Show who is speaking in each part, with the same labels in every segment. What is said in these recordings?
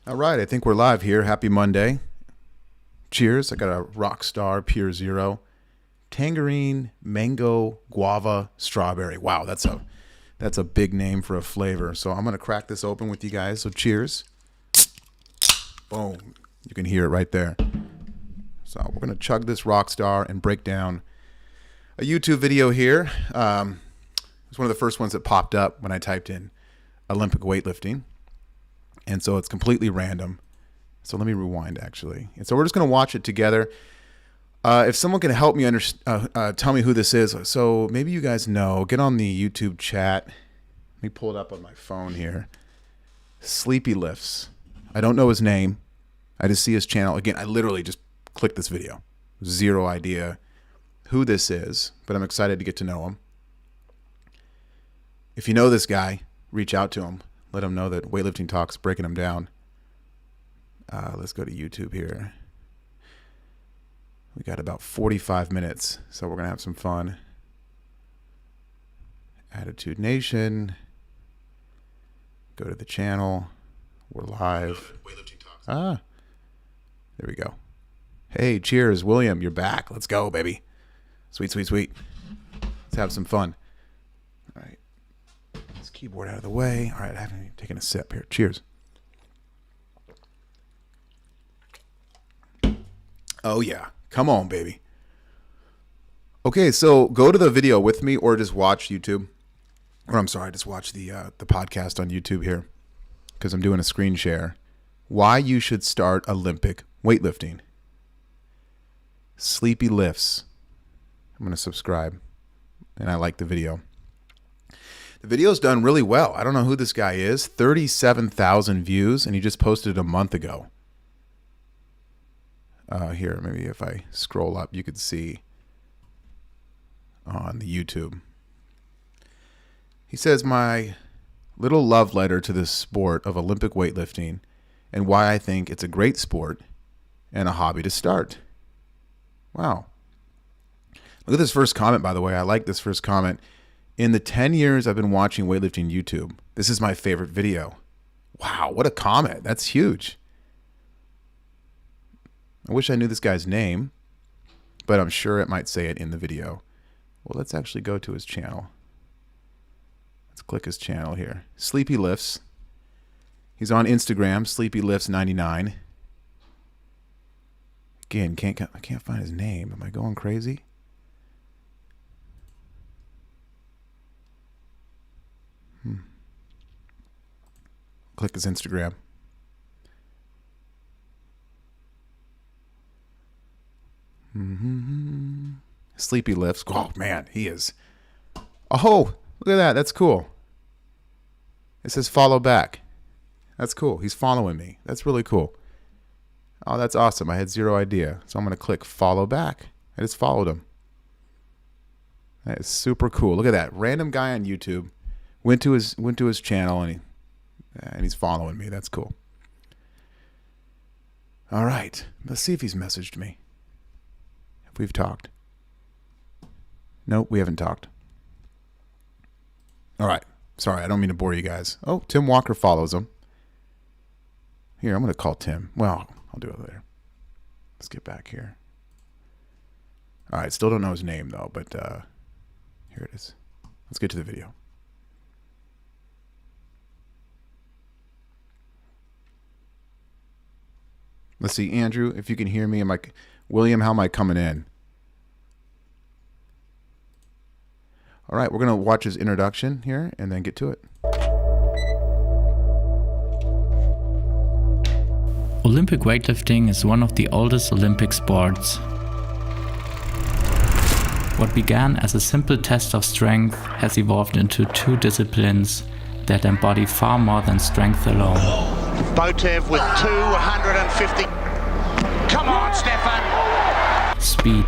Speaker 1: All right, I think we're live here. Happy Monday. Cheers. I got a Rockstar Pure Zero. Tangerine, mango, guava, strawberry. Wow, that's a big name for a flavor. So I'm going to crack this open with you guys. So cheers. Boom. You can hear it right there. So we're going to chug this Rockstar and break down a YouTube video here. It's one of the first ones that popped up when I typed in Olympic weightlifting. And so it's completely random. So let me rewind, actually. And so we're just going to watch it together. If someone can help me tell me who this is. So maybe you guys know. Get on the YouTube chat. Let me pull it up on my phone here. Sleepy Lifts. I don't know his name. I just see his channel. Again, I literally just clicked this video. Zero idea who this is, but I'm excited to get to know him. If you know this guy, reach out to him. Let him know that Weightlifting Talk's breaking him down. Let's go to YouTube here. We got about 45 minutes, so we're going to have some fun. Attitude Nation. Go to the channel. We're live. Weightlifting Talks. There we go. Hey, cheers, William. You're back. Let's go, baby. Sweet, sweet, sweet. Let's have some fun. All right. This keyboard out of the way. All right, I haven't even taken a sip here. Cheers. Oh, yeah. Come on, baby. Okay, so go to the video with me or just watch YouTube. Or I'm sorry, just watch the podcast on YouTube here because I'm doing a screen share. Why you should start Olympic weightlifting. Sleepy Lifts. I'm going to subscribe. And I like the video. The video's done really well. I don't know who this guy is. 37,000 views, and he just posted it a month ago. Here, maybe if I scroll up, you could see on the YouTube. He says, my little love letter to the sport of Olympic weightlifting and why I think it's a great sport and a hobby to start. Wow. Look at this first comment, by the way. I like this first comment. In the 10 years I've been watching weightlifting YouTube, this is my favorite video. Wow, what a comment. That's huge. I wish I knew this guy's name, but I'm sure it might say it in the video. Well, let's actually go to his channel. Let's click his channel here. Sleepy Lifts. He's on Instagram, Sleepy Lifts 99. Again, I can't find his name. Am I going crazy? Click his Instagram. Sleepy Lifts. Oh, man, he is. Oh, look at that. That's cool. It says follow back. That's cool. He's following me. That's really cool. Oh, that's awesome. I had zero idea. So I'm going to click follow back. I just followed him. That is super cool. Look at that. Random guy on YouTube went to his channel and he's following me. That's cool. All right. Let's see if he's messaged me. If we've talked. Nope, we haven't talked. All right. Sorry, I don't mean to bore you guys. Oh, Tim Walker follows him. Here, I'm going to call Tim. Well, I'll do it later. Let's get back here. All right, still don't know his name, though, but here it is. Let's get to the video. Let's see, Andrew, if you can hear me. William, how am I coming in? All right, we're going to watch his introduction here and then get to it.
Speaker 2: Olympic weightlifting is one of the oldest Olympic sports. What began as a simple test of strength has evolved into two disciplines that embody far more than strength alone.
Speaker 3: Botev with 250. Come on, Stefan!
Speaker 2: Speed,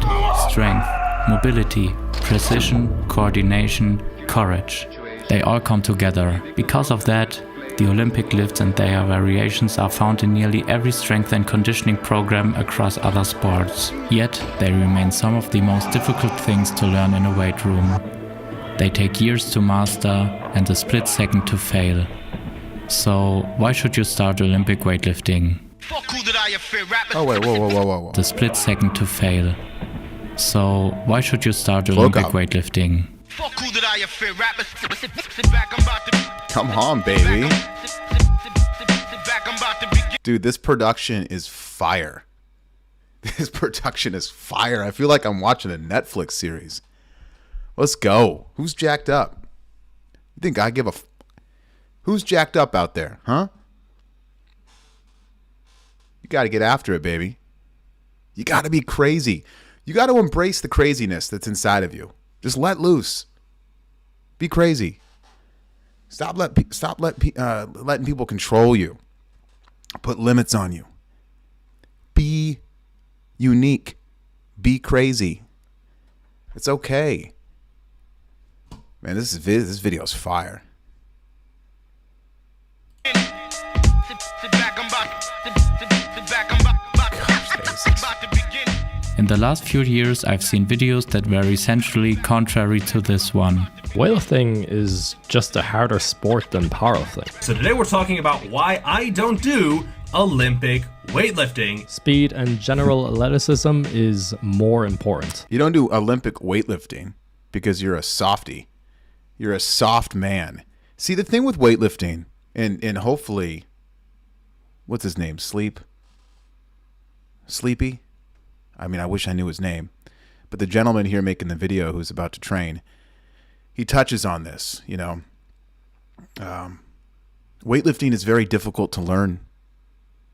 Speaker 2: strength, mobility, precision, coordination, courage. They all come together. Because of that, the Olympic lifts and their variations are found in nearly every strength and conditioning program across other sports. Yet, they remain some of the most difficult things to learn in a weight room. They take years to master and a split second to fail. So why should you start Olympic weightlifting?
Speaker 1: Oh, wait, whoa.
Speaker 2: The split second to fail. So why should you start
Speaker 1: Woke
Speaker 2: Olympic
Speaker 1: up.
Speaker 2: weightlifting?
Speaker 1: Come on, baby. Dude, this production is fire. This production is fire. I feel like I'm watching a Netflix series. Let's go. Who's jacked up? You think I give a... Who's jacked up out there, huh? You got to get after it, baby. You got to be crazy. You got to embrace the craziness that's inside of you. Just let loose. Be crazy. Stop letting people control you. Put limits on you. Be unique. Be crazy. It's okay. Man, this video is fire.
Speaker 2: In the last few years, I've seen videos that were essentially contrary to this one.
Speaker 4: Weightlifting is just a harder sport than powerlifting.
Speaker 5: So today we're talking about why I don't do Olympic weightlifting.
Speaker 4: Speed and general athleticism is more important.
Speaker 1: You don't do Olympic weightlifting because you're a softie. You're a soft man. See, the thing with weightlifting, and hopefully, what's his name? Sleepy? I mean, I wish I knew his name. But the gentleman here making the video who's about to train, he touches on this, you know. Weightlifting is very difficult to learn.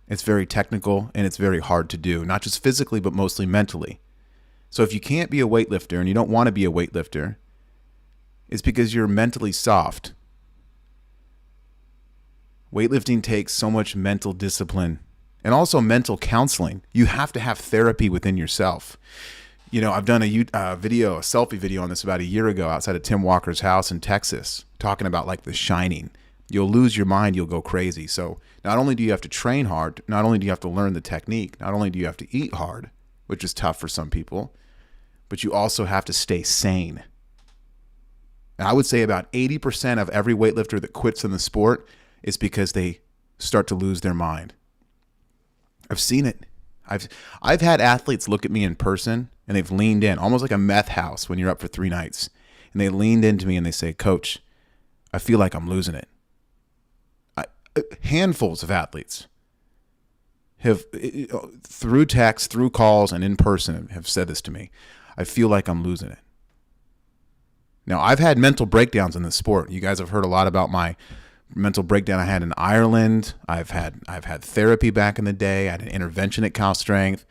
Speaker 1: It's very technical, and it's very hard to do, not just physically, but mostly mentally. So if you can't be a weightlifter and you don't want to be a weightlifter, it's because you're mentally soft. Weightlifting takes so much mental discipline and also mental counseling. You have to have therapy within yourself. You know, I've done a selfie video on this about a year ago outside of Tim Walker's house in Texas, talking about like The Shining. You'll lose your mind, you'll go crazy. So not only do you have to train hard, not only do you have to learn the technique, not only do you have to eat hard, which is tough for some people, but you also have to stay sane. And I would say about 80% of every weightlifter that quits in the sport is because they start to lose their mind. I've seen it. I've had athletes look at me in person and they've leaned in, almost like a meth house when you're up for 3 nights. And they leaned into me and they say, "Coach, I feel like I'm losing it." Handfuls of athletes have, through text, through calls, and in person, have said this to me. I feel like I'm losing it. Now, I've had mental breakdowns in this sport. You guys have heard a lot about my mental breakdown I had in Ireland. I've had therapy back in the day. I had an intervention at Cal Strength.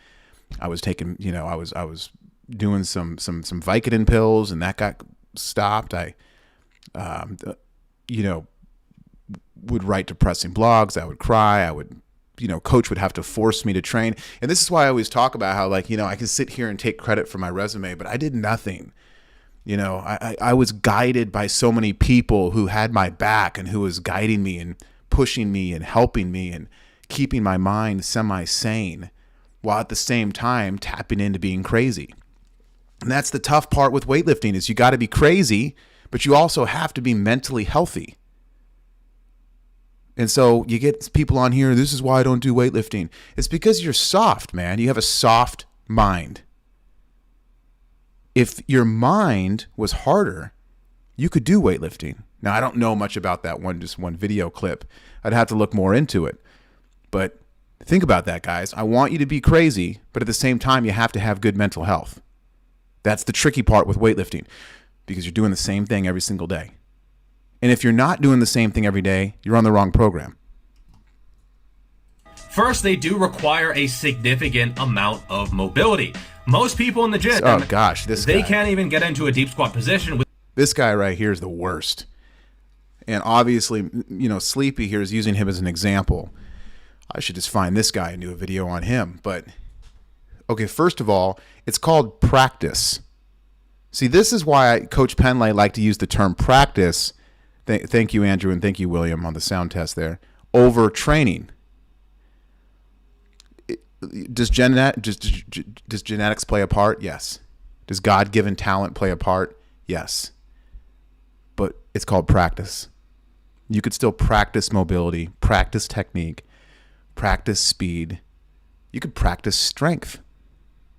Speaker 1: I was taking, I was doing some Vicodin pills, and that got stopped. I, would write depressing blogs. I would cry. I would, coach would have to force me to train. And this is why I always talk about how, I can sit here and take credit for my resume, but I did nothing. I was guided by so many people who had my back and who was guiding me and pushing me and helping me and keeping my mind semi-sane while at the same time tapping into being crazy. And that's the tough part with weightlifting is you got to be crazy, but you also have to be mentally healthy. And so you get people on here, this is why I don't do weightlifting. It's because you're soft, man. You have a soft mind. If your mind was harder, you could do weightlifting. Now, I don't know much about that one video clip. I'd have to look more into it. But think about that, guys. I want you to be crazy, but at the same time, you have to have good mental health. That's the tricky part with weightlifting because you're doing the same thing every single day. And if you're not doing the same thing every day, you're on the wrong program.
Speaker 5: First, they do require a significant amount of mobility. Most people in the gym, they can't even get into a deep squat position.
Speaker 1: This guy right here is the worst. And obviously, Sleepy here is using him as an example. I should just find this guy and do a video on him. But, okay, first of all, it's called practice. See, this is why Coach Penlay liked to use the term practice. Thank you, Andrew, and thank you, William, on the sound test there. Over training. Does genetics play a part? Yes. Does God-given talent play a part? Yes. But it's called practice. You could still practice mobility, practice technique, practice speed. You could practice strength.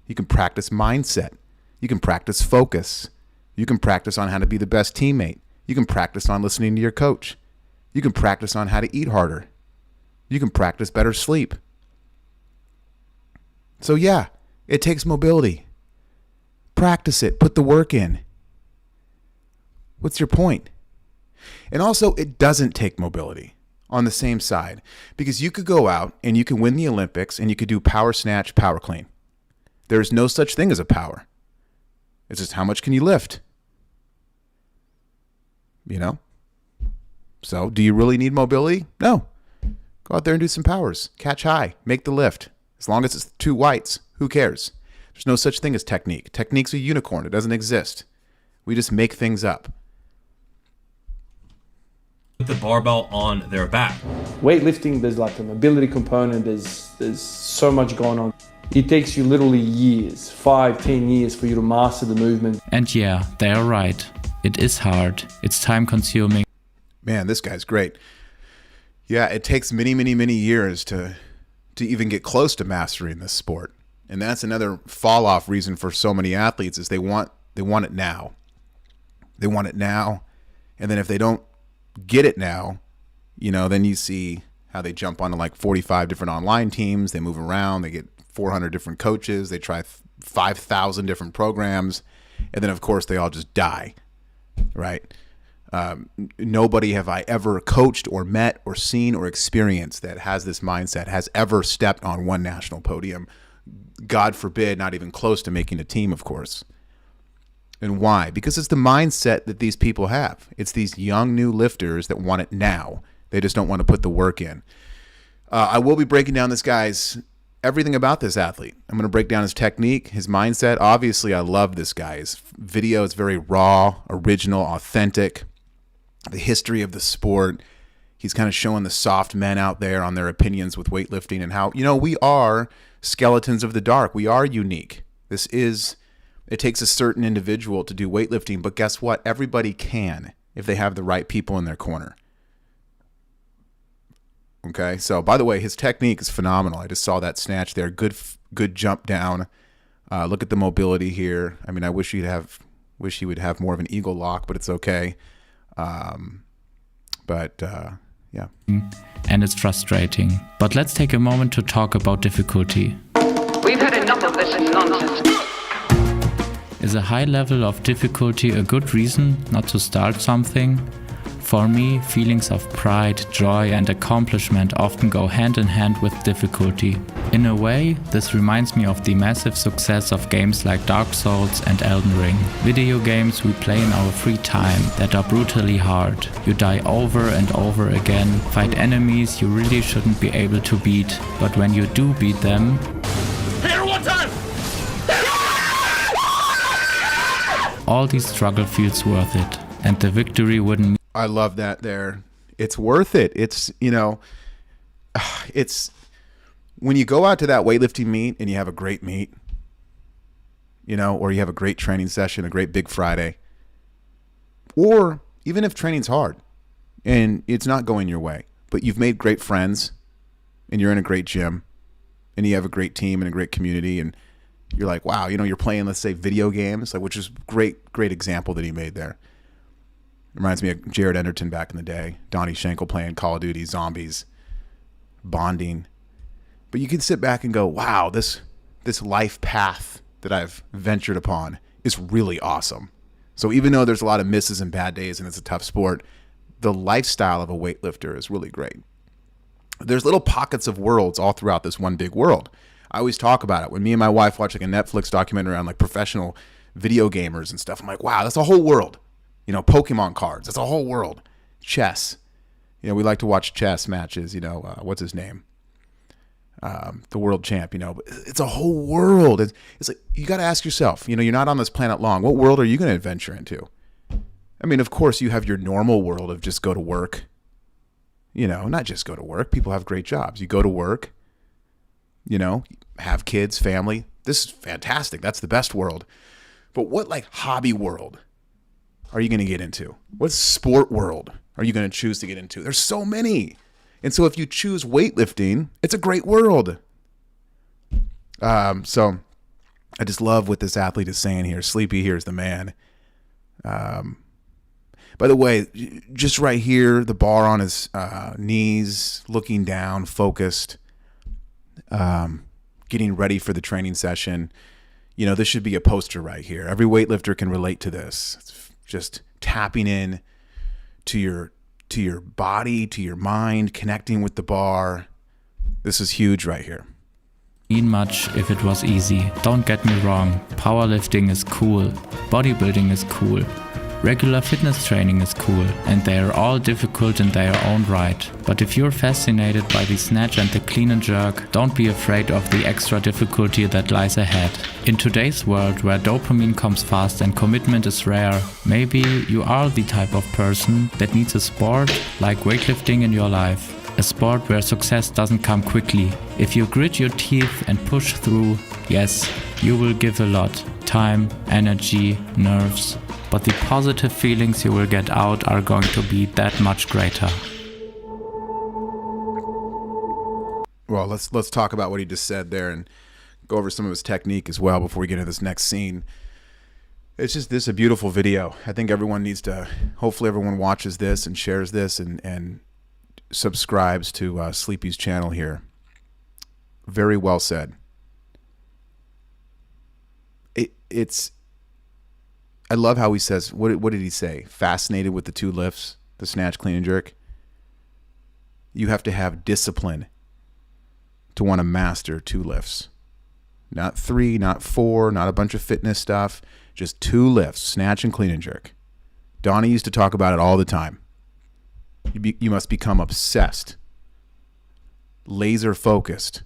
Speaker 1: You can practice mindset. You can practice focus. You can practice on how to be the best teammate. You can practice on listening to your coach. You can practice on how to eat harder. You can practice better sleep. So yeah, it takes mobility. Practice it. Put the work in. What's your point? And also, it doesn't take mobility on the same side, because you could go out and you can win the Olympics and you could do power snatch, power clean. There's no such thing as a power. It's just how much can you lift? You know? So do you really need mobility? No. Go out there and do some powers. Catch high. Make the lift. As long as it's 2 whites, who cares? There's no such thing as technique. Technique's a unicorn. It doesn't exist. We just make things up.
Speaker 5: With the barbell on their back.
Speaker 6: Weightlifting, there's like a mobility component. There's so much going on. It takes you literally years, 5-10 years for you to master the movement.
Speaker 2: And yeah, they are right. It is hard. It's time consuming.
Speaker 1: Man, this guy's great. Yeah, it takes many, many, many years to even get close to mastering this sport. And that's another fall off reason for so many athletes is they want it now. They want it now. And then if they don't get it now, you know, then you see how they jump onto like 45 different online teams. They move around. They get 400 different coaches. They try 5,000 different programs. And then, of course, they all just die, right? Nobody have I ever coached or met or seen or experienced that has this mindset, has ever stepped on one national podium. God forbid, not even close to making a team, of course. And why? Because it's the mindset that these people have. It's these young new lifters that want it now. They just don't want to put the work in. I will be breaking down this guy's everything about this athlete. I'm going to break down his technique, his mindset. Obviously, I love this guy. His video is very raw, original, authentic. The history of the sport. He's kind of showing the soft men out there on their opinions with weightlifting and how, you know, we are skeletons of the dark. We are unique. It takes a certain individual to do weightlifting, but guess what? Everybody can if they have the right people in their corner. Okay, so by the way, his technique is phenomenal. I just saw that snatch there. Good jump down. Look at the mobility here. I mean, I wish he would have more of an eagle lock, but it's okay. Yeah.
Speaker 2: And it's frustrating. But let's take a moment to talk about difficulty.
Speaker 7: We've had enough of this nonsense.
Speaker 2: Is a high level of difficulty a good reason not to start something? For me, feelings of pride, joy and accomplishment often go hand in hand with difficulty. In a way, this reminds me of the massive success of games like Dark Souls and Elden Ring. Video games we play in our free time that are brutally hard. You die over and over again, fight enemies you really shouldn't be able to beat, but when you do beat them...
Speaker 8: Here, one time!
Speaker 2: all the struggle feels worth it, and the victory wouldn't...
Speaker 1: I love that there. It's worth it. It's, you know, it's when you go out to that weightlifting meet and you have a great meet, you know, or you have a great training session, a great big Friday, or even if training's hard and it's not going your way, but you've made great friends and you're in a great gym and you have a great team and a great community and you're like, wow, you know, you're playing, let's say, video games, like, which is great example that he made there. Reminds me of Jared Enderton back in the day. Donnie Schenkel playing Call of Duty, zombies, bonding. But you can sit back and go, wow, this life path that I've ventured upon is really awesome. So even though there's a lot of misses and bad days and it's a tough sport, the lifestyle of a weightlifter is really great. There's little pockets of worlds all throughout this one big world. I always talk about it. When me and my wife watch like a Netflix documentary on like professional video gamers and stuff, I'm like, wow, that's a whole world. You know, Pokemon cards, that's a whole world. Chess. You know, we like to watch chess matches, you know, what's his name? The world champ, you know, but it's a whole world. It's like, you got to ask yourself, you know, you're not on this planet long. What world are you going to adventure into? I mean, of course, you have your normal world of just go to work. You know, not just go to work. People have great jobs. You go to work, you know, have kids, family. This is fantastic. That's the best world. But what like hobby world? are you going to get into? What sport world are you going to choose to get into? There's so many. And so if you choose weightlifting, it's a great world. So I just love what this athlete is saying here. Sleepy here is the man. By the way, just right here, the bar on his knees, looking down, focused, getting ready for the training session. You know, this should be a poster right here. Every weightlifter can relate to this. It's just tapping in to your body, to your mind, connecting with the bar. This is huge right here.
Speaker 2: Mean much if it was easy. Don't get me wrong, powerlifting is cool, bodybuilding is cool, regular fitness training is cool, and they are all difficult in their own right. But if you're fascinated by the snatch and the clean and jerk, don't be afraid of the extra difficulty that lies ahead. In today's world where dopamine comes fast and commitment is rare, maybe you are the type of person that needs a sport like weightlifting in your life. A sport where success doesn't come quickly. If you grit your teeth and push through, yes, you will give a lot. Time, energy, nerves. But the positive feelings you will get out are going to be that much greater.
Speaker 1: Well, let's talk about what he just said there and go over some of his technique as well before we get into this next scene. It's just this is a beautiful video. I think everyone needs to, hopefully everyone watches this and shares this and subscribes to Sleepy's channel here. Very well said. It's I love how he says, what did he say? Fascinated with the two lifts, the snatch, clean, and jerk. You have to have discipline to want to master two lifts. Not 3, not 4, not a bunch of fitness stuff. Just 2 lifts, snatch and clean and jerk. Donnie used to talk about it all the time. You must become obsessed, laser focused,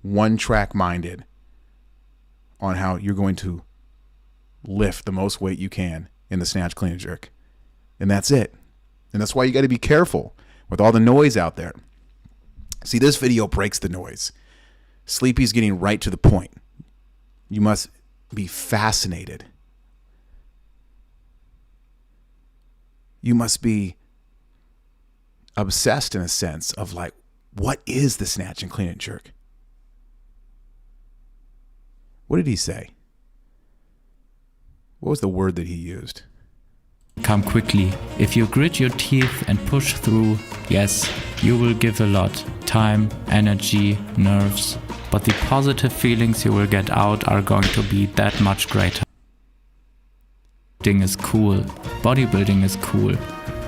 Speaker 1: one track minded on how you're going to lift the most weight you can in the snatch, clean, and jerk. And that's it. And that's why you got to be careful with all the noise out there. See, this video breaks the noise. Sleepy's getting right to the point. You must be fascinated. You must be obsessed in a sense of like, what is the snatch and clean and jerk? What did he say? What was the word that he used?
Speaker 2: Come quickly. If you grit your teeth and push through, yes, you will give a lot. Time, energy, nerves. But the positive feelings you will get out are going to be that much greater. Weightlifting is cool. Bodybuilding is cool.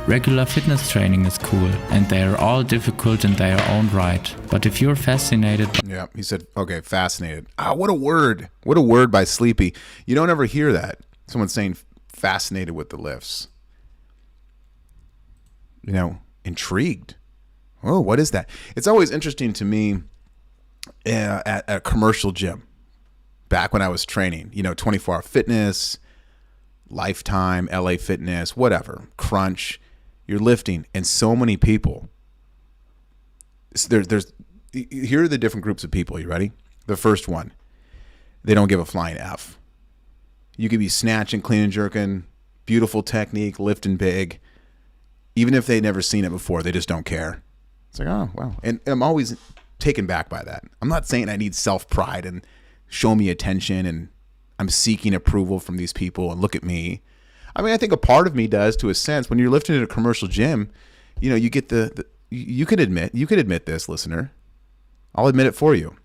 Speaker 2: Regular fitness training is cool, and they are all difficult in their own right. But if you're fascinated...
Speaker 1: Yeah, he said, okay, fascinated. Ah, what a word. What a word by Sleepy. You don't ever hear that. Someone saying fascinated with the lifts. You know, intrigued. Oh, what is that? It's always interesting to me at a commercial gym. Back when I was training, 24 Hour Fitness, Lifetime, LA Fitness, whatever, Crunch. You're lifting, and so many people. Here are the different groups of people. You ready? The first one, they don't give a flying F. You could be snatching, clean and jerking, beautiful technique, lifting big. Even if they've never seen it before, they just don't care. It's like, oh, wow. And I'm always taken back by that. I'm not saying I need self-pride and show me attention and I'm seeking approval from these people and look at me. I mean, I think a part of me does, to a sense. When you're lifting at a commercial gym, you get you could admit this, listener. I'll admit it for you.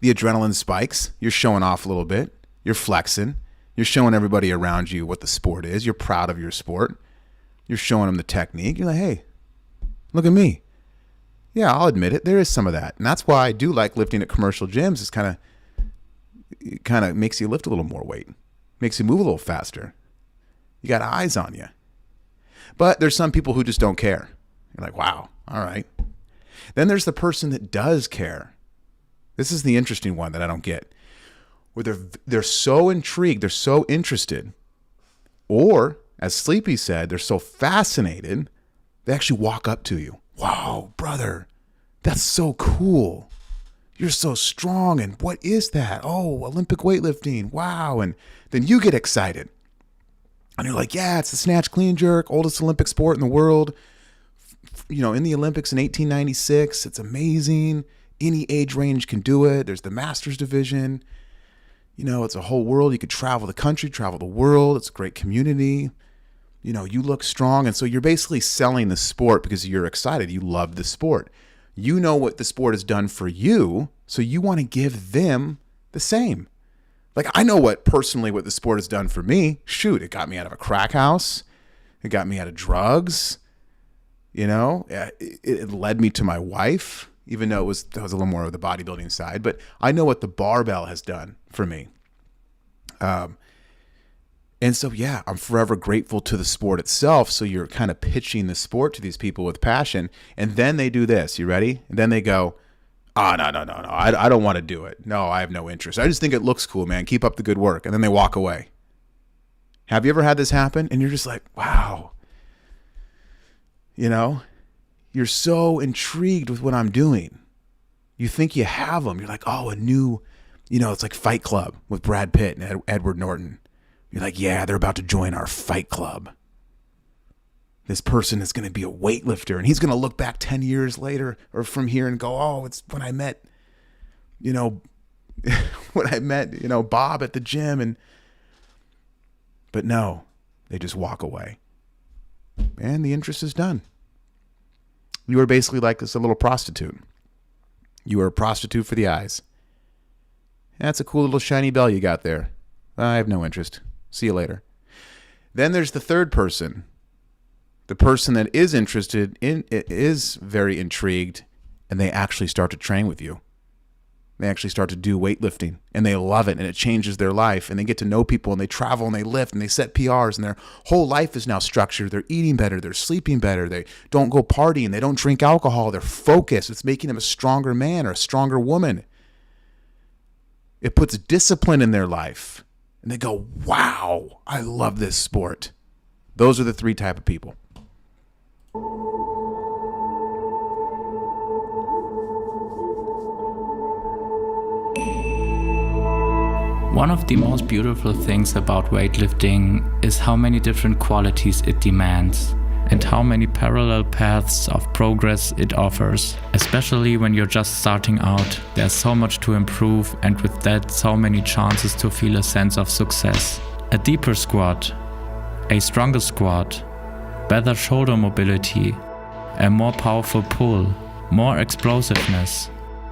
Speaker 1: The adrenaline spikes. You're showing off a little bit. You're flexing. You're showing everybody around you what the sport is. You're proud of your sport. You're showing them the technique. You're like, hey, look at me. Yeah, I'll admit it. There is some of that. And that's why I do like lifting at commercial gyms. It kind of makes you lift a little more weight. Makes you move a little faster. You got eyes on you. But there's some people who just don't care. You're like, wow, all right. Then there's the person that does care. This is the interesting one that I don't get. Where they're so intrigued, they're so interested. Or, as Sleepy said, they're so fascinated, they actually walk up to you. Wow, brother, that's so cool. You're so strong, and what is that? Oh, Olympic weightlifting, wow. And then you get excited. And you're like, yeah, it's the snatch clean jerk, oldest Olympic sport in the world. You know, in the Olympics in 1896, it's amazing. Any age range can do it. There's the masters division. You know, it's a whole world. You could travel the country, travel the world. It's a great community. You know, you look strong. And so you're basically selling the sport because you're excited. You love the sport. You know what the sport has done for you, so you want to give them the same. Like, I know what the sport has done for me. Shoot, it got me out of a crack house. It got me out of drugs. You know, it led me to my wife, even though that was a little more of the bodybuilding side. But I know what the barbell has done for me. And so, yeah, I'm forever grateful to the sport itself. So you're kind of pitching the sport to these people with passion. And then they do this. You ready? And then they go, oh, no. I don't want to do it. No, I have no interest. I just think it looks cool, man. Keep up the good work. And then they walk away. Have you ever had this happen? And you're just like, wow. You know, you're so intrigued with what I'm doing. You think you have them. You're like, oh, a new, you know, it's like Fight Club with Brad Pitt and Edward Norton. You're like, yeah, they're about to join our fight club. This person is going to be a weightlifter, and he's going to look back 10 years later or from here and go, oh, it's when I met, you know, Bob at the gym. But no, they just walk away. And the interest is done. You are basically like a little prostitute. You are a prostitute for the eyes. That's a cool little shiny bell you got there. I have no interest. See you later. Then there's the third person. The person that is interested in it is very intrigued, and they actually start to train with you. They actually start to do weightlifting, and they love it, and it changes their life, and they get to know people, and they travel, and they lift, and they set PRs, and their whole life is now structured. They're eating better. They're sleeping better. They don't go partying. They don't drink alcohol. They're focused. It's making them a stronger man or a stronger woman. It puts discipline in their life. And they go, wow, I love this sport. Those are the three type of people.
Speaker 2: One of the most beautiful things about weightlifting is how many different qualities it demands and how many parallel paths of progress it offers. Especially when you're just starting out, there's so much to improve, and with that, so many chances to feel a sense of success. A deeper squat, a stronger squat, better shoulder mobility, a more powerful pull, more explosiveness,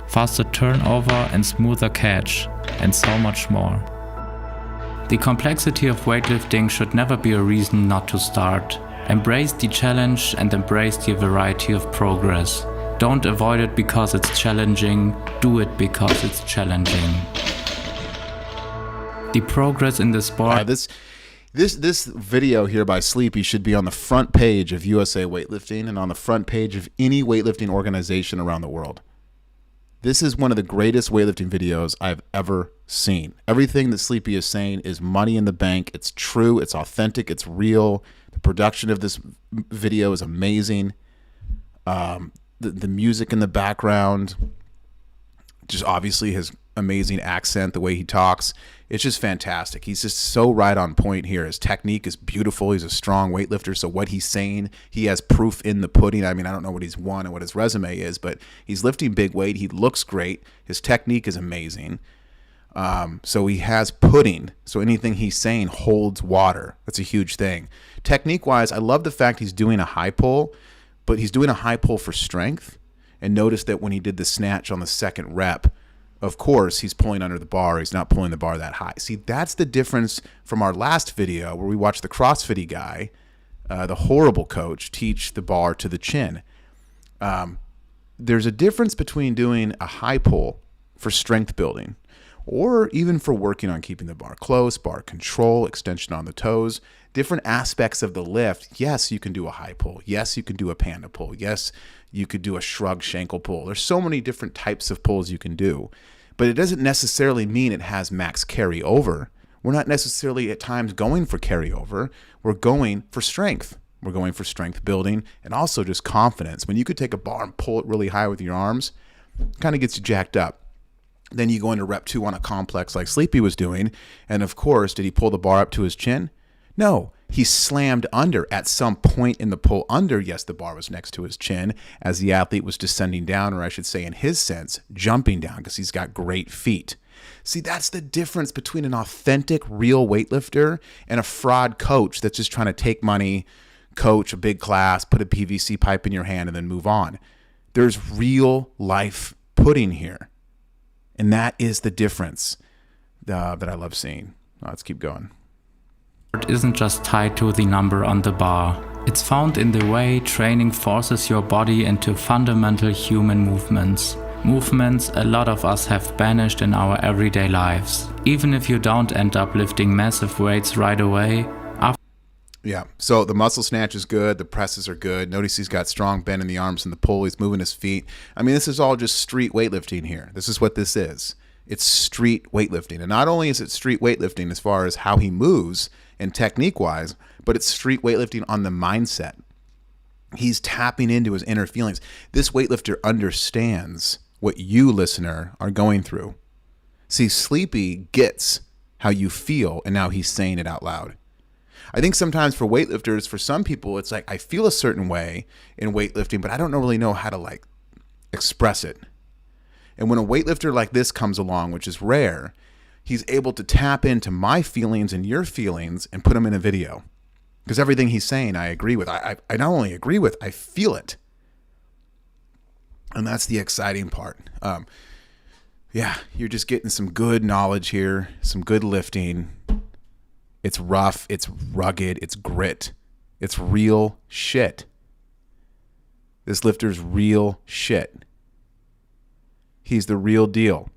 Speaker 2: faster turnover and smoother catch, and so much more. The complexity of weightlifting should never be a reason not to start. Embrace the challenge and embrace the variety of progress. Don't avoid it because it's challenging, do it because it's challenging. The progress in the sport...
Speaker 1: This video here by Sleepy should be on the front page of USA Weightlifting and on the front page of any weightlifting organization around the world. This is one of the greatest weightlifting videos I've ever seen. Everything that Sleepy is saying is money in the bank. It's true, it's authentic, it's real. The production of this video is amazing. The music in the background, just obviously his amazing accent, the way he talks, it's just fantastic. He's just so right on point here. His technique is beautiful. He's a strong weightlifter, so what he's saying, he has proof in the pudding. I mean, I don't know what he's won and what his resume is, but he's lifting big weight. He looks great. His technique is amazing. So he has pudding. So anything he's saying holds water. That's a huge thing. Technique-wise, I love the fact he's doing a high pull, but he's doing a high pull for strength. And notice that when he did the snatch on the second rep, of course, he's pulling under the bar. He's not pulling the bar that high. See, that's the difference from our last video where we watched the CrossFit guy, the horrible coach, teach the bar to the chin. There's a difference between doing a high pull for strength building or even for working on keeping the bar close, bar control, extension on the toes, different aspects of the lift. Yes, you can do a high pull. Yes, you can do a panda pull. Yes, you could do a shrug shankle pull. There's so many different types of pulls you can do, but it doesn't necessarily mean it has max carryover. We're not necessarily at times going for carryover. We're going for strength. We're going for strength building and also just confidence. When you could take a bar and pull it really high with your arms, it kind of gets you jacked up. Then you go into rep 2 on a complex like Sleepy was doing. And of course, did he pull the bar up to his chin? No, he slammed under at some point in the pull under. Yes, the bar was next to his chin as the athlete was descending down, or I should say in his sense, jumping down, because he's got great feet. See, that's the difference between an authentic, real weightlifter and a fraud coach that's just trying to take money, coach a big class, put a PVC pipe in your hand, and then move on. There's real life pudding here. And that is the difference that I love seeing. Let's keep going.
Speaker 2: It isn't just tied to the number on the bar. It's found in the way training forces your body into fundamental human movements. Movements a lot of us have banished in our everyday lives. Even if you don't end up lifting massive weights right away.
Speaker 1: Yeah, so the muscle snatch is good, the presses are good. Notice he's got strong bend in the arms and the pull, he's moving his feet. I mean, this is all just street weightlifting here. This is what this is. It's street weightlifting. And not only is it street weightlifting as far as how he moves and technique-wise, but it's street weightlifting on the mindset. He's tapping into his inner feelings. This weightlifter understands what you, listener, are going through. See, Sleepy gets how you feel, and now he's saying it out loud. I think sometimes for weightlifters, for some people, it's like, I feel a certain way in weightlifting, but I don't really know how to express it. And when a weightlifter like this comes along, which is rare, he's able to tap into my feelings and your feelings and put them in a video. Because everything he's saying, I agree with. I not only agree with, I feel it. And that's the exciting part. Yeah, you're just getting some good knowledge here, some good lifting. It's rough, it's rugged, it's grit. It's real shit. This lifter's real shit. He's the real deal.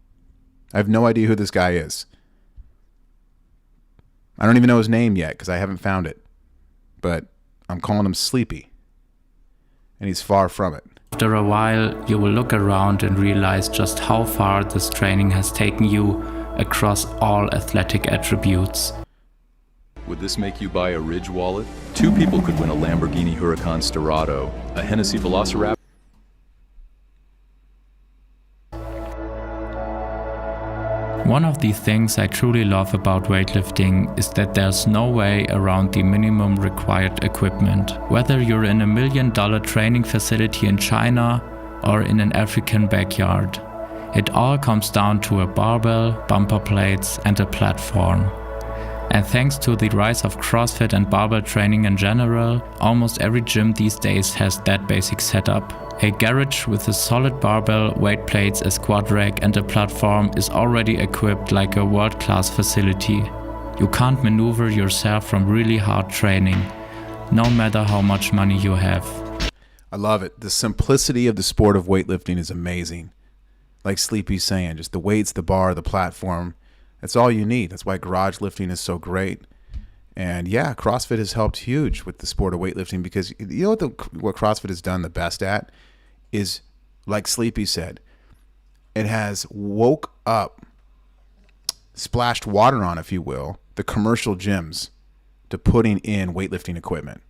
Speaker 1: I have no idea who this guy is. I don't even know his name yet because I haven't found it. But I'm calling him Sleepy. And he's far from it.
Speaker 2: After a while, you will look around and realize just how far this training has taken you across all athletic attributes.
Speaker 9: Would this make you buy a Ridge wallet? 2 people could win a Lamborghini Huracan Sterrato, a Hennessy Velociraptor.
Speaker 2: One of the things I truly love about weightlifting is that there's no way around the minimum required equipment. Whether you're in a $1 million training facility in China or in an African backyard, it all comes down to a barbell, bumper plates, and a platform. And thanks to the rise of CrossFit and barbell training in general, almost every gym these days has that basic setup. A garage with a solid barbell, weight plates, a squat rack and a platform is already equipped like a world-class facility. You can't maneuver yourself from really hard training, no matter how much money you have.
Speaker 1: I love it. The simplicity of the sport of weightlifting is amazing. Like Sleepy's saying, just the weights, the bar, the platform, that's all you need. That's why garage lifting is so great. And yeah, CrossFit has helped huge with the sport of weightlifting because you know what CrossFit has done the best at is, like Sleepy said, it has woke up, splashed water on, if you will, the commercial gyms to putting in weightlifting equipment.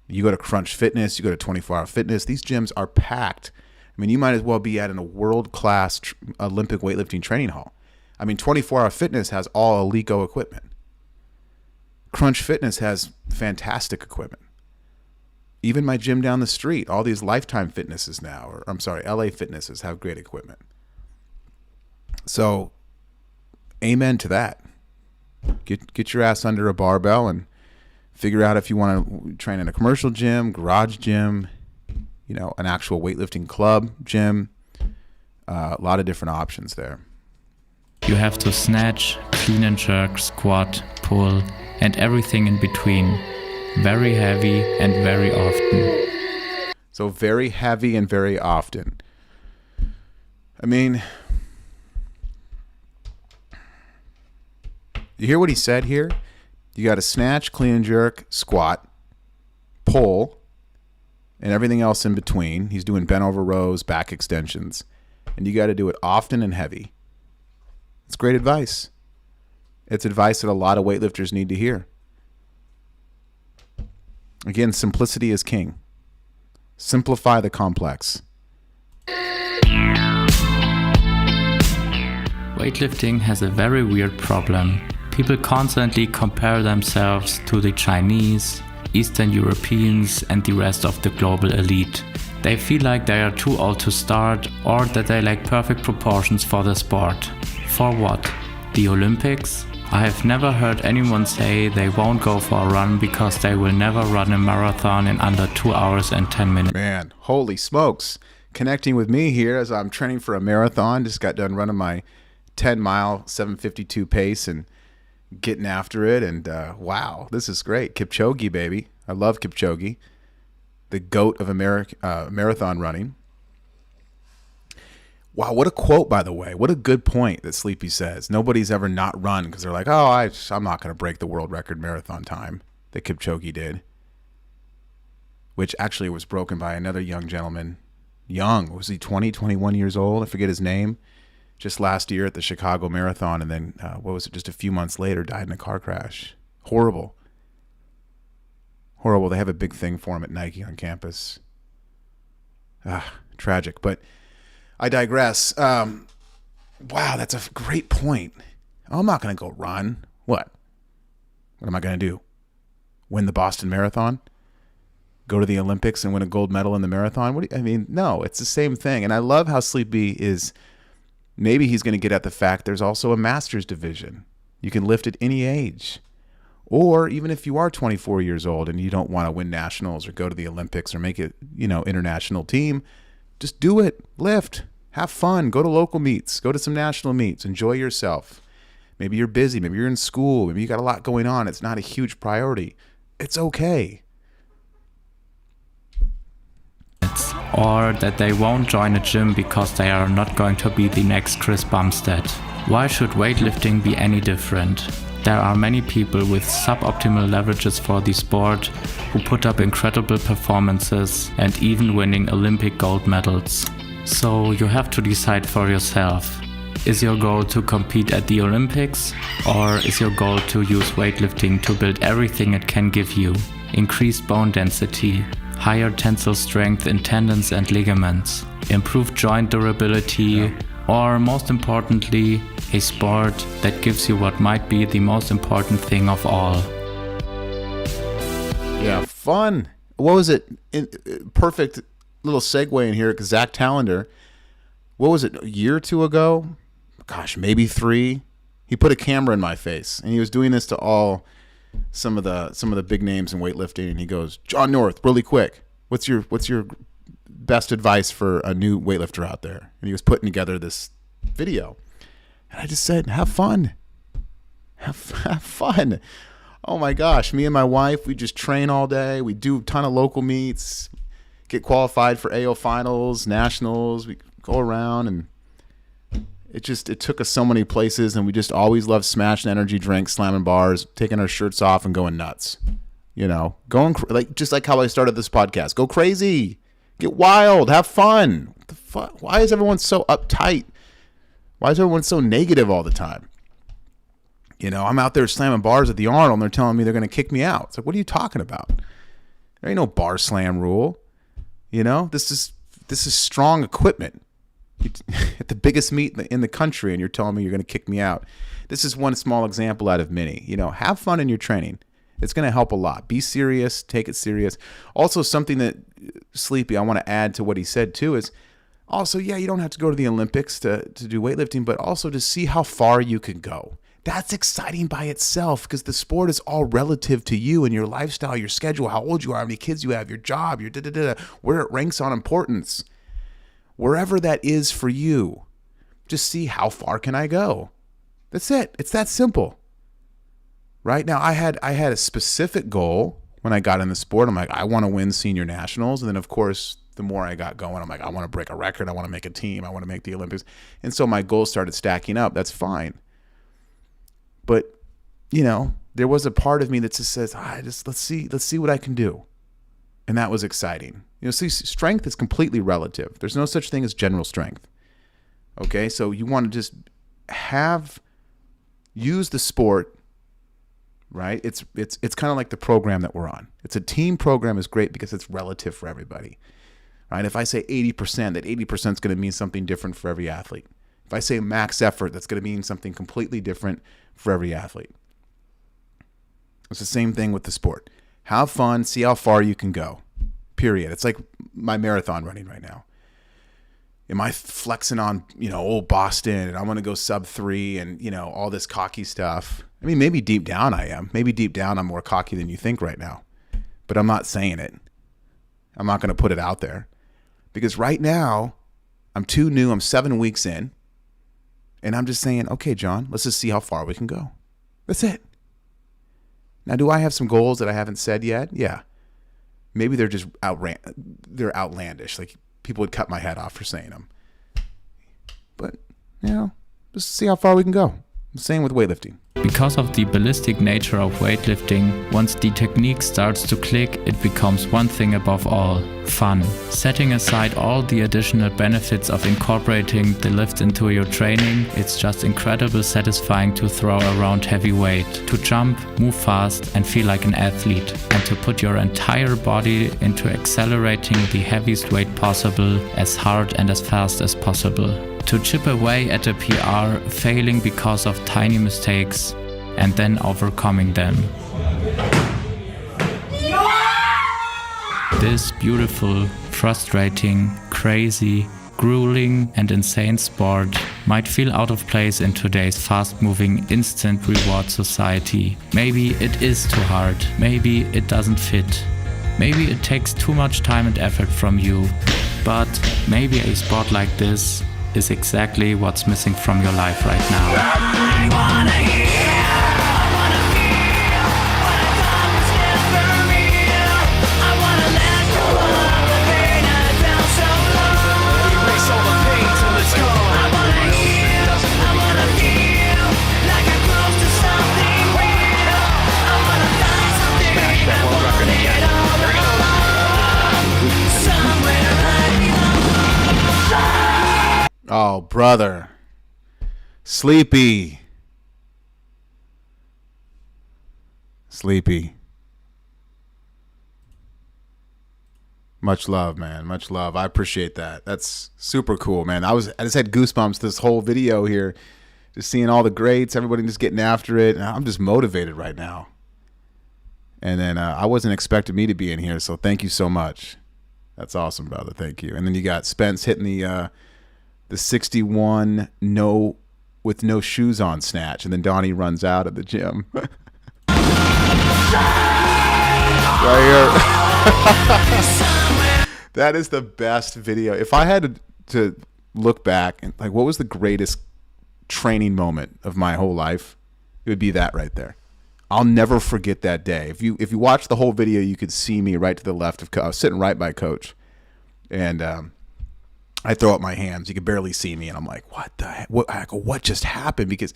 Speaker 1: You go to Crunch Fitness, you go to 24 Hour Fitness, these gyms are packed. I mean, you might as well be at a world-class Olympic weightlifting training hall. I mean, 24 Hour Fitness has all Alico equipment. Crunch Fitness has fantastic equipment. Even my gym down the street, all these Lifetime Fitnesses now, or I'm sorry, LA Fitnesses have great equipment. So, amen to that. Get your ass under a barbell and figure out if you want to train in a commercial gym, garage gym, you know, an actual weightlifting club gym. A lot of different options there.
Speaker 2: You have to snatch, clean and jerk, squat, pull, and everything in between. Very heavy and very often.
Speaker 1: So very heavy and very often. I mean, you hear what he said here? You got to snatch, clean and jerk, squat, pull, and everything else in between. He's doing bent over rows, back extensions. And you got to do it often and heavy. It's great advice. It's advice that a lot of weightlifters need to hear. Again, simplicity is king. Simplify the complex.
Speaker 2: Weightlifting has a very weird problem. People constantly compare themselves to the Chinese, Eastern Europeans, and the rest of the global elite. They feel like they are too old to start or that they lack perfect proportions for the sport. For what? The Olympics? I have never heard anyone say they won't go for a run because they will never run a marathon in under 2 hours and 10 minutes.
Speaker 1: Man, holy smokes. Connecting with me here as I'm training for a marathon. Just got done running my 10-mile 7:52 pace and getting after it. And wow, this is great. Kipchoge, baby. I love Kipchoge, the GOAT of marathon running. Wow, what a quote, by the way. What a good point that Sleepy says. Nobody's ever not run because they're like, oh, I'm not going to break the world record marathon time that Kipchoge did, which actually was broken by another young gentleman. Young. Was he 20, 21 years old? I forget his name. Just last year at the Chicago Marathon, and then, just a few months later, died in a car crash. Horrible. Horrible. They have a big thing for him at Nike on campus. Tragic. But I digress. Wow, that's a great point. I'm not going to go run. What? What am I going to do? Win the Boston Marathon? Go to the Olympics and win a gold medal in the marathon? No, it's the same thing. And I love how Sleepy is. Maybe he's going to get at the fact there's also a master's division. You can lift at any age. Or even if you are 24 years old and you don't want to win nationals or go to the Olympics or make it, international team, just do it. Lift. Have fun. Go to local meets. Go to some national meets. Enjoy yourself. Maybe you're busy. Maybe you're in school. Maybe you got a lot going on. It's not a huge priority. It's okay.
Speaker 2: Or that they won't join a gym because they are not going to be the next Chris Bumstead. Why should weightlifting be any different? There are many people with suboptimal leverages for the sport who put up incredible performances and even winning Olympic gold medals. So you have to decide for yourself. Is your goal to compete at the Olympics? Or is your goal to use weightlifting to build everything it can give you? Increased bone density, higher tensile strength in tendons and ligaments, improved joint durability, or most importantly, a sport that gives you what might be the most important thing of all.
Speaker 1: Yeah, fun. What was it? Perfect little segue in here because Zach Tallender, what was it, a year or two ago? Gosh, maybe 3. He put a camera in my face, and he was doing this to some of the big names in weightlifting, and he goes, John North, really quick, what's your best advice for a new weightlifter out there? And he was putting together this video, and I just said, have fun. Have fun. Oh my gosh, me and my wife, we just train all day. We do a ton of local meets, get qualified for AO finals, nationals. We go around, and it took us so many places, and we just always loved smashing energy drinks, slamming bars, taking our shirts off and going nuts. Going just like how I started this podcast. Go crazy, get wild, have fun. What the fuck? Why is everyone so uptight? Why is everyone so negative all the time? I'm out there slamming bars at the Arnold, and they're telling me they're going to kick me out. It's like, what are you talking about? There ain't no bar slam rule. This is strong equipment. At the biggest meet in the country, and you're telling me you're going to kick me out. This is one small example out of many. Have fun in your training. It's going to help a lot. Be serious. Take it serious. Also, something that Sleepy, I want to add to what he said too, is also, yeah, you don't have to go to the Olympics to do weightlifting, but also to see how far you can go. That's exciting by itself because the sport is all relative to you and your lifestyle, your schedule, how old you are, how many kids you have, your job, your where it ranks on importance. Wherever that is for you, just see how far can I go. That's it. It's that simple. Right now, I had a specific goal when I got in the sport. I'm like, I want to win senior nationals. And then, of course, the more I got going, I'm like, I want to break a record. I want to make a team. I want to make the Olympics. And so my goals started stacking up. That's fine. But, there was a part of me that just says, let's see what I can do. And that was exciting. See, strength is completely relative. There's no such thing as general strength. Okay, so you want to just use the sport, right? It's kind of like the program that we're on. It's a team program is great because it's relative for everybody, right? If I say 80%, that 80% is going to mean something different for every athlete. If I say max effort, that's going to mean something completely different for every athlete. It's the same thing with the sport. Have fun, see how far you can go. Period. It's like my marathon running right now. Am I flexing on, old Boston and I want to go sub 3 and, all this cocky stuff? I mean, maybe deep down I am. Maybe deep down I'm more cocky than you think right now. But I'm not saying it. I'm not going to put it out there. Because right now, I'm too new. I'm 7 weeks in. And I'm just saying, okay, John, let's just see how far we can go. That's it. Now, do I have some goals that I haven't said yet? Yeah. Maybe they're just they're outlandish. Like people would cut my head off for saying them. But, just see how far we can go. Same with weightlifting.
Speaker 2: Because of the ballistic nature of weightlifting, once the technique starts to click, it becomes one thing above all: fun. Setting aside all the additional benefits of incorporating the lift into your training, it's just incredibly satisfying to throw around heavy weight, to jump, move fast and feel like an athlete, and to put your entire body into accelerating the heaviest weight possible as hard and as fast as possible. To chip away at a PR, failing because of tiny mistakes, and then overcoming them. This beautiful, frustrating, crazy, grueling and insane sport might feel out of place in today's fast-moving, instant reward society. Maybe it is too hard, maybe it doesn't fit. Maybe it takes too much time and effort from you, but maybe a sport like this is exactly what's missing from your life right now.
Speaker 1: Oh, brother. Sleepy. Much love, man. Much love. I appreciate that. That's super cool, man. I just had goosebumps this whole video here. Just seeing all the greats, everybody just getting after it. And I'm just motivated right now. And then I wasn't expecting me to be in here, so thank you so much. That's awesome, brother. Thank you. And then you got Spence hitting the 61 with no shoes on snatch, and then Donnie runs out of the gym. Right here. That is the best video. If I had to look back and like what was the greatest training moment of my whole life, it would be that right there. I'll never forget that day. If you watch the whole video, you could see me right to the left of Coach. I was sitting right by Coach, and I throw up my hands. You could barely see me, and I'm like, "What the heck? What just happened?" Because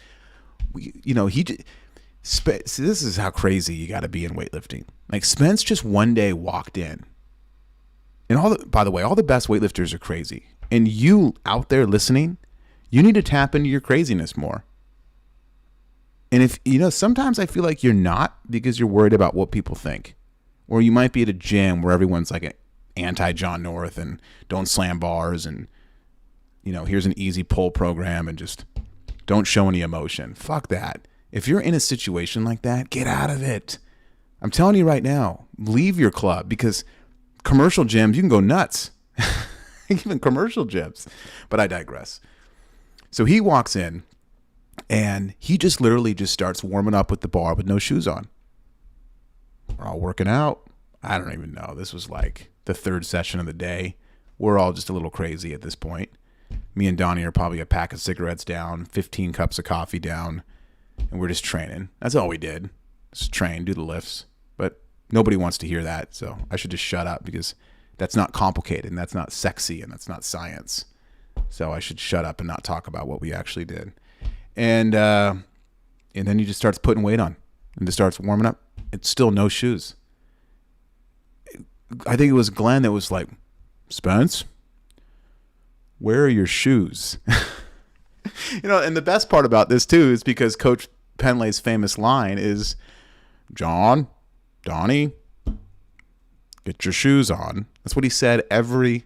Speaker 1: see, this is how crazy you got to be in weightlifting. Like Spence just one day walked in, and by the way, all the best weightlifters are crazy. And you out there listening, you need to tap into your craziness more. And if sometimes I feel like you're not because you're worried about what people think, or you might be at a gym where everyone's like anti-John North and don't slam bars and here's an easy pull program and just don't show any emotion. Fuck that. If you're in a situation like that, get out of it. I'm telling you right now, leave your club, because commercial gyms, you can go nuts. Even commercial gyms. But I digress. So he walks in and he just literally just starts warming up with the bar with no shoes on. We're all working out. I don't even know. This was like the third session of the day. We're all just a little crazy at this point. Me and Donnie are probably a pack of cigarettes down, 15 cups of coffee down, and we're just training. That's all we did. Just train, do the lifts. But nobody wants to hear that, so I should just shut up, because that's not complicated, and that's not sexy, and that's not science. So I should shut up and not talk about what we actually did. And then he just starts putting weight on and just starts warming up. It's still no shoes. I think it was Glenn that was like, Spence, where are your shoes? And the best part about this too is because Coach Penley's famous line is, John, Donnie, get your shoes on. That's what he said every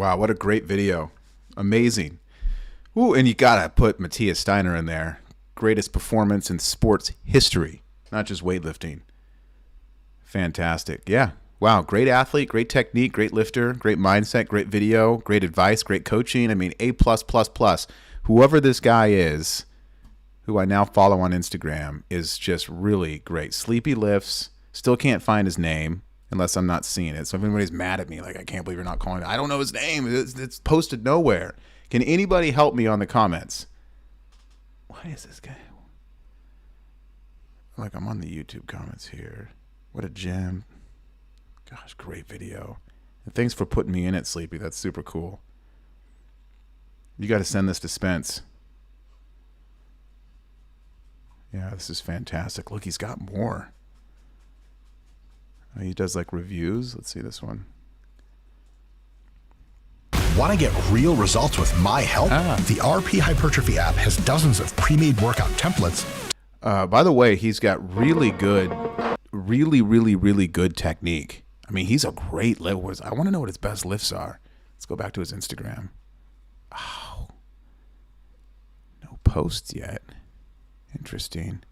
Speaker 1: Wow, what a great video. Amazing. Ooh, and you gotta put Matthias Steiner in there. Greatest performance in sports history, not just weightlifting. Fantastic. Yeah. Wow, great athlete, great technique, great lifter, great mindset, great video, great advice, great coaching. I mean, A+++. Whoever this guy is, who I now follow on Instagram, is just really great. Sleepy Lifts. Still can't find his name unless I'm not seeing it. So if anybody's mad at me, like, I can't believe you're not calling it. I don't know his name. It's posted nowhere. Can anybody help me on the comments? Why is this guy? Like, I'm on the YouTube comments here. What a gem. Gosh, great video. And thanks for putting me in it, Sleepy. That's super cool. You got to send this to Spence. Yeah, this is fantastic. Look, he's got more. He does like reviews. Let's see this one.
Speaker 10: Want to get real results with my help? The RP Hypertrophy app has dozens of pre-made workout templates.
Speaker 1: By the way, he's got really good, really good technique. I mean, he's a great lifter. I want to know what his best lifts are. Let's go back to his Instagram. Oh, no posts yet. Interesting.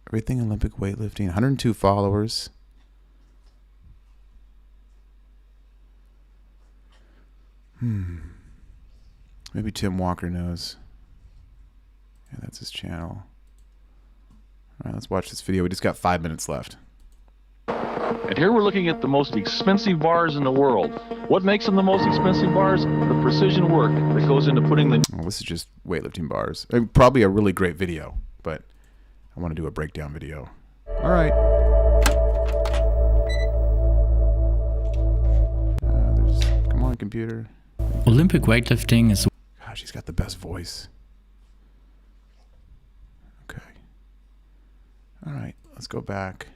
Speaker 1: Everything Olympic weightlifting. 102 followers. Maybe Tim Walker knows. Yeah, that's his channel. All right, let's watch this video. We just got 5 minutes left.
Speaker 11: And here we're looking at the most expensive bars in the world. What makes them the most expensive bars? The precision work that goes into putting the...
Speaker 1: Well, this is just weightlifting bars. Probably a really great video, but I want to do a breakdown video. All right. Come on, computer.
Speaker 2: Olympic weightlifting is...
Speaker 1: Gosh, he's got the best voice. Okay. All right, let's go back.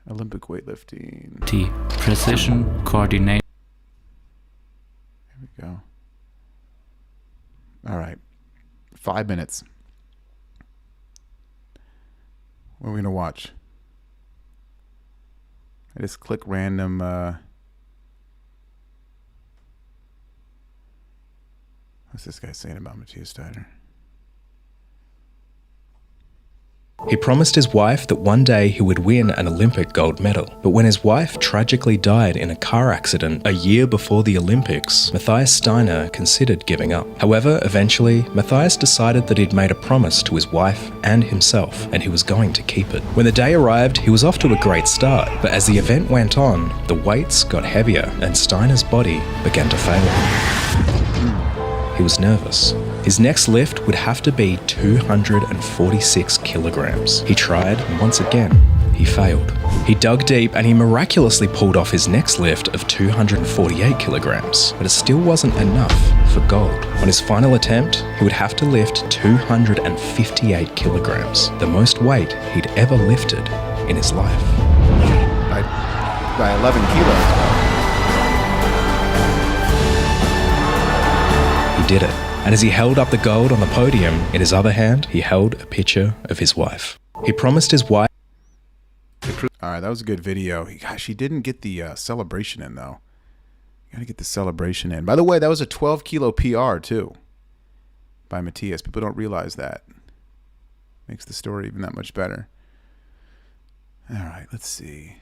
Speaker 1: Olympic weightlifting.
Speaker 2: Precision, coordination.
Speaker 1: There we go. All right. 5 minutes. What are we going to watch? I just click random. What's this guy saying about Matthias Steiner?
Speaker 12: He promised his wife that one day he would win an Olympic gold medal. But when his wife tragically died in a car accident a year before the Olympics, Matthias Steiner considered giving up. However, eventually, Matthias decided that he'd made a promise to his wife and himself, and he was going to keep it. When the day arrived, he was off to a great start, but as the event went on, the weights got heavier and Steiner's body began to fail him. He was nervous. His next lift would have to be 246 kilograms. He tried, and once again, he failed. He dug deep and he miraculously pulled off his next lift of 248 kilograms, but it still wasn't enough for gold. On his final attempt, he would have to lift 258 kilograms, the most weight he'd ever lifted in his life.
Speaker 1: By 11 kilos.
Speaker 12: He did it. And as he held up the gold on the podium, in his other hand, he held a picture of his wife. He promised his wife...
Speaker 1: All right, that was a good video. Gosh, he didn't get the celebration in, though. You gotta get the celebration in. By the way, that was a 12-kilo PR, too, by Matthias. People don't realize that. Makes the story even that much better. All right, let's see.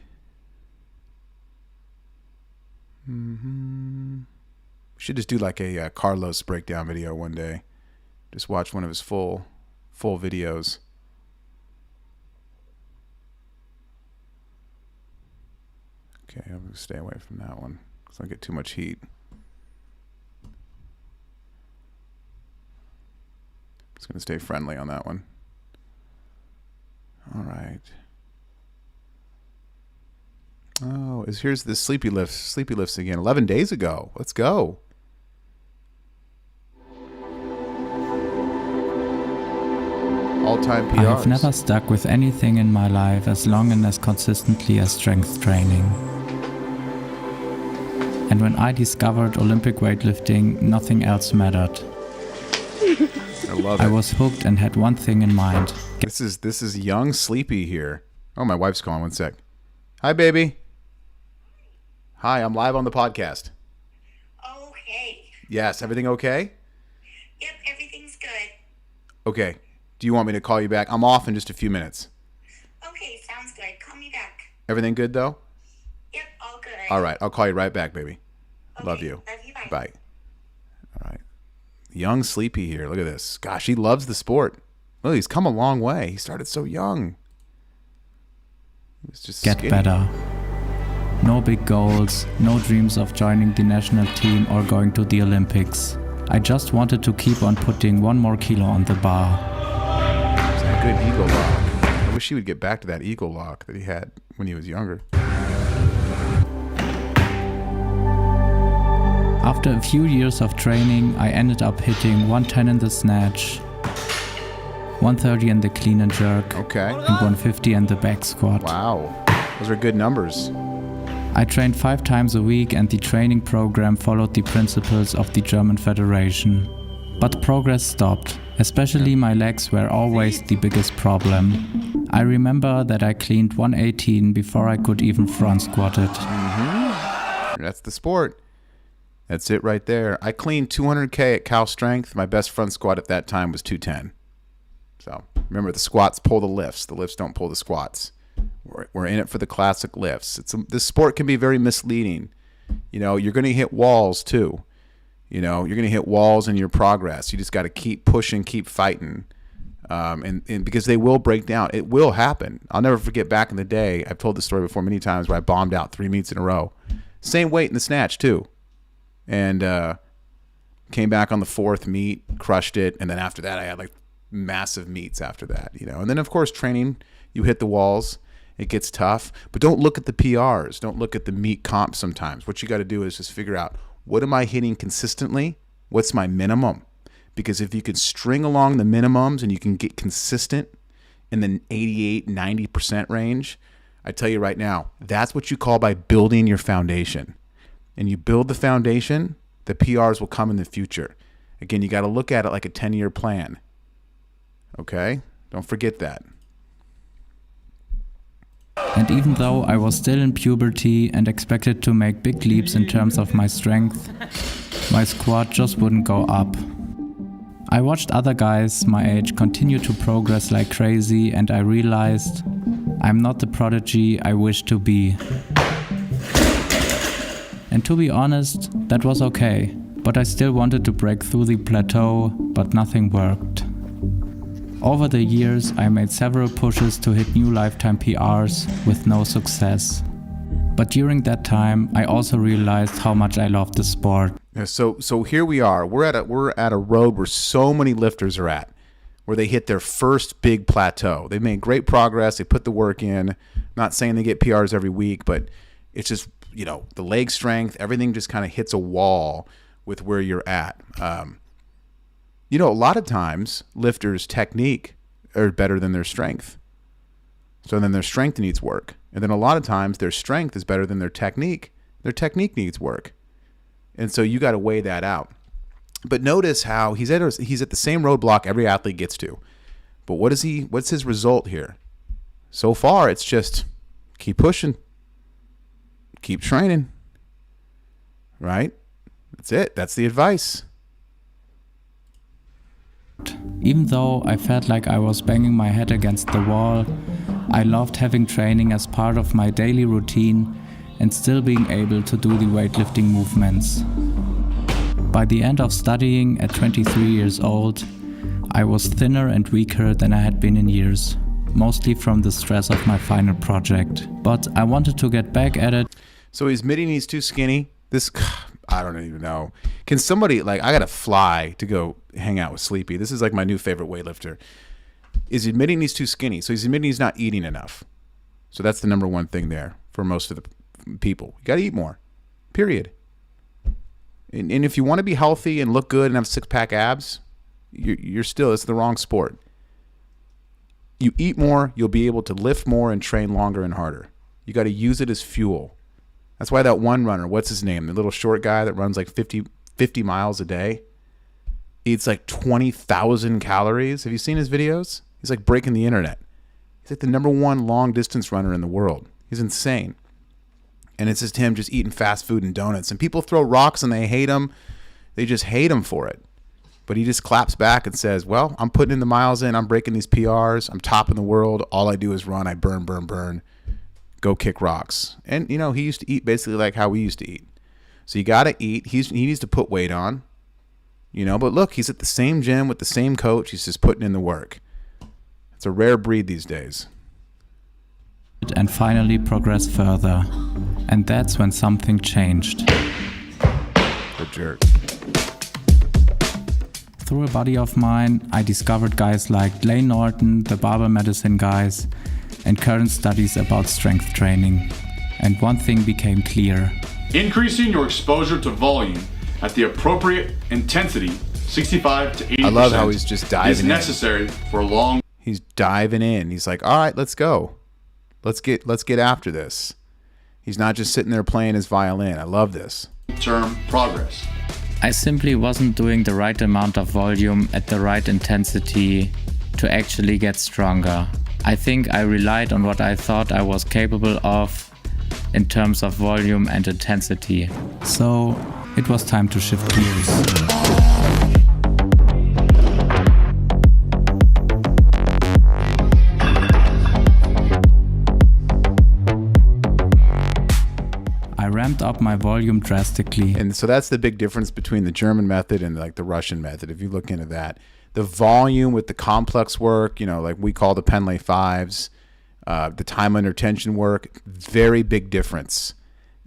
Speaker 1: We should just do like a Carlos breakdown video one day. Just watch one of his full videos. Okay, I'm going to stay away from that one because I'll get too much heat. Just going to stay friendly on that one. All right. Oh, here's the sleepy lifts again. 11 days ago. Let's go. All-time PRs.
Speaker 2: I have never stuck with anything in my life as long and as consistently as strength training. And when I discovered Olympic weightlifting, nothing else mattered.
Speaker 1: I love it.
Speaker 2: I was hooked and had one thing in mind.
Speaker 1: This is young Sleepy here. Oh, my wife's calling. One sec. Hi, baby. Hi, I'm live on the podcast.
Speaker 13: Okay.
Speaker 1: Yes, everything okay?
Speaker 13: Yep, everything's good.
Speaker 1: Okay. Do you want me to call you back? I'm off in just a few minutes.
Speaker 13: Okay, sounds good. Call me back.
Speaker 1: Everything good, though?
Speaker 13: Yep, all good.
Speaker 1: All right, I'll call you right back, baby.
Speaker 13: Okay,
Speaker 1: Love you.
Speaker 13: Love you, bye.
Speaker 1: Bye. All right. Young Sleepy here. Look at this. Gosh, he loves the sport. Look, he's come a long way. He started so young. He was just
Speaker 2: Get
Speaker 1: skinny.
Speaker 2: better. No big goals, no dreams of joining the national team or going to the Olympics. I just wanted to keep on putting 1 more kilo on the bar.
Speaker 1: It's that good eagle lock. I wish he would get back to that eagle lock that he had when he was younger.
Speaker 2: After a few years of training, I ended up hitting 110 in the snatch, 130 in the clean and jerk,
Speaker 1: okay,
Speaker 2: and 150 in the back squat.
Speaker 1: Wow, those are good numbers.
Speaker 2: I trained 5 times a week, and the training program followed the principles of the German Federation. But progress stopped. Especially my legs were always the biggest problem. I remember that I cleaned 118 before I could even front squat it.
Speaker 1: That's the sport. That's it right there. I cleaned 200K at Cal Strength. My best front squat at that time was 210. So remember, the squats pull the lifts. The lifts don't pull the squats. We're in it for the classic lifts. This sport can be very misleading. You know, you're going to hit walls too. You know, you're going to hit walls in your progress. You just got to keep pushing, keep fighting. And because they will break down. It will happen. I'll never forget back in the day, I've told this story before many times, where I bombed out 3 meets in a row. Same weight in the snatch too. And came back on the 4th meet, crushed it. And then after that, I had like massive meets after that, you know. And then, of course, training, you hit the walls. It gets tough. But don't look at the PRs. Don't look at the meet comps sometimes. What you got to do is just figure out, what am I hitting consistently? What's my minimum? Because if you can string along the minimums and you can get consistent in the 88, 90% range, I tell you right now, that's what you call by building your foundation. And you build the foundation, the PRs will come in the future. Again, you got to look at it like a 10-year plan. Okay? Don't forget that.
Speaker 2: And even though I was still in puberty and expected to make big leaps in terms of my strength, my squat just wouldn't go up. I watched other guys my age continue to progress like crazy, and I realized I'm not the prodigy I wish to be. And to be honest, that was okay, but I still wanted to break through the plateau, but nothing worked. Over the years, I made several pushes to hit new lifetime PRs with no success. But during that time, I also realized how much I loved the sport.
Speaker 1: Yeah, so here we are. We're at a road where so many lifters are at, where they hit their first big plateau. They've made great progress. They put the work in. Not saying they get PRs every week, but it's just, you know, the leg strength, everything just kind of hits a wall with where you're at. You know, a lot of times lifters' technique are better than their strength. So then their strength needs work. And then a lot of times their strength is better than their technique. Their technique needs work. And so you got to weigh that out. But notice how he's at the same roadblock every athlete gets to. But what's his result here? So far, it's just keep pushing. Keep training. Right? That's it. That's the advice.
Speaker 2: Even though I felt like I was banging my head against the wall, I loved having training as part of my daily routine and still being able to do the weightlifting movements. By the end of studying at 23 years old, I was thinner and weaker than I had been in years, mostly from the stress of my final project. But I wanted to get back at it.
Speaker 1: So he's admitting he's too skinny. I don't even know. Can somebody, I got to fly to go hang out with Sleepy. This is like my new favorite weightlifter. Is admitting he's too skinny. So he's admitting he's not eating enough. So that's the number one thing there for most of the people. You got to eat more, period. And if you want to be healthy and look good and have six-pack abs, it's the wrong sport. You eat more, you'll be able to lift more and train longer and harder. You got to use it as fuel. That's why that one runner, what's his name? The little short guy that runs like 50 miles a day. eats like 20,000 calories. Have you seen his videos? He's like breaking the internet. He's like the #1 long distance runner in the world. He's insane. And it's just him just eating fast food and donuts. And people throw rocks and they hate him. They just hate him for it. But he just claps back and says, well, I'm putting in the miles in. I'm breaking these PRs. I'm top in the world. All I do is run. I burn, burn, burn. Go kick rocks. And, you know, he used to eat basically like how we used to eat. So you got to eat. He needs to put weight on. You know, but look, he's at the same gym with the same coach. He's just putting in the work. It's a rare breed these days.
Speaker 2: And finally progress further. And that's when something changed.
Speaker 1: The jerk.
Speaker 2: Through a buddy of mine, I discovered guys like Lane Norton, the Barber Medicine guys, and current studies about strength training. And one thing became clear.
Speaker 8: Increasing your exposure to volume at the appropriate intensity, 65 to 80%.
Speaker 1: I love how he's just diving
Speaker 8: is necessary for long.
Speaker 1: He's diving in. He's like, all right, let's go. Let's get after this. He's not just sitting there playing his violin. I love this.
Speaker 8: Term progress.
Speaker 2: I simply wasn't doing the right amount of volume at the right intensity to actually get stronger. I think I relied on what I thought I was capable of in terms of volume and intensity. So it was time to shift gears. I ramped up my volume drastically.
Speaker 1: And so that's the big difference between the German method and like the Russian method. If you look into that, the volume with the complex work, you know, like we call the Penlay fives, the time under tension work, very big difference.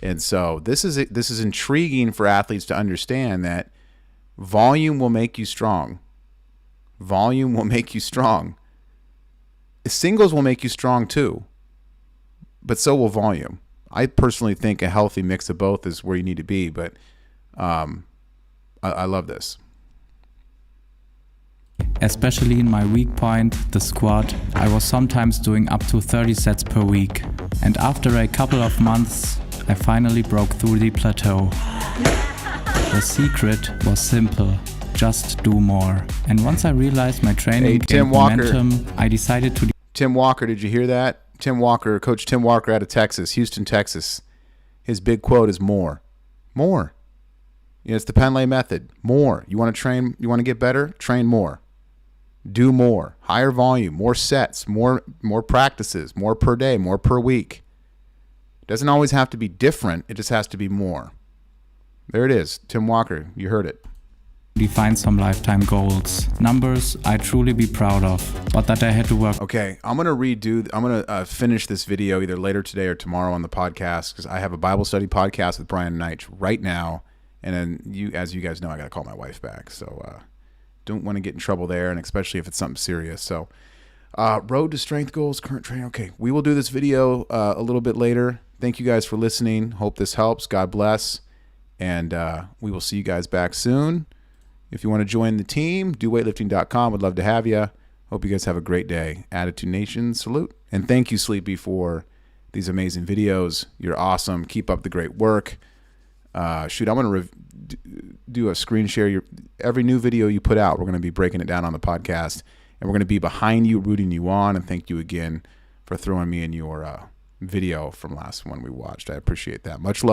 Speaker 1: And so this is intriguing for athletes to understand that volume will make you strong. Volume will make you strong. Singles will make you strong too, but so will volume. I personally think a healthy mix of both is where you need to be, but I love this.
Speaker 2: Especially in my weak point, the squat, I was sometimes doing up to 30 sets per week. And after a couple of months, I finally broke through the plateau. The secret was simple. Just do more. And once I realized my training gained momentum, I decided to...
Speaker 1: Tim Walker, did you hear that? Tim Walker, Coach Tim Walker out of Texas, Houston, Texas. His big quote is more. More. You know, it's the Penlay method. More. You want to train, you want to get better? Train more. Do more. Higher volume, more sets, more practices, more per day, more per week. It doesn't always have to be different. It just has to be more. There it is. Tim Walker, you heard it.
Speaker 2: Define some lifetime goals. Numbers I'd truly be proud of, but that I had to work.
Speaker 1: Okay, I'm going to finish this video either later today or tomorrow on the podcast because I have a Bible study podcast with Brian Knight right now. And then as you guys know, I got to call my wife back. So don't want to get in trouble there, and especially if it's something serious. So road to strength goals, current training. Okay, we will do this video a little bit later. Thank you guys for listening. Hope this helps. God bless. And we will see you guys back soon. If you want to join the team, do weightlifting.com. Would love to have you. Hope you guys have a great day. Attitude Nation, salute. And thank you, Sleepy, for these amazing videos. You're awesome. Keep up the great work. Shoot, I'm going to do a screen share. Every new video you put out, we're going to be breaking it down on the podcast. And we're going to be behind you, rooting you on. And thank you again for throwing me in your video from last one we watched. I appreciate that. Much love.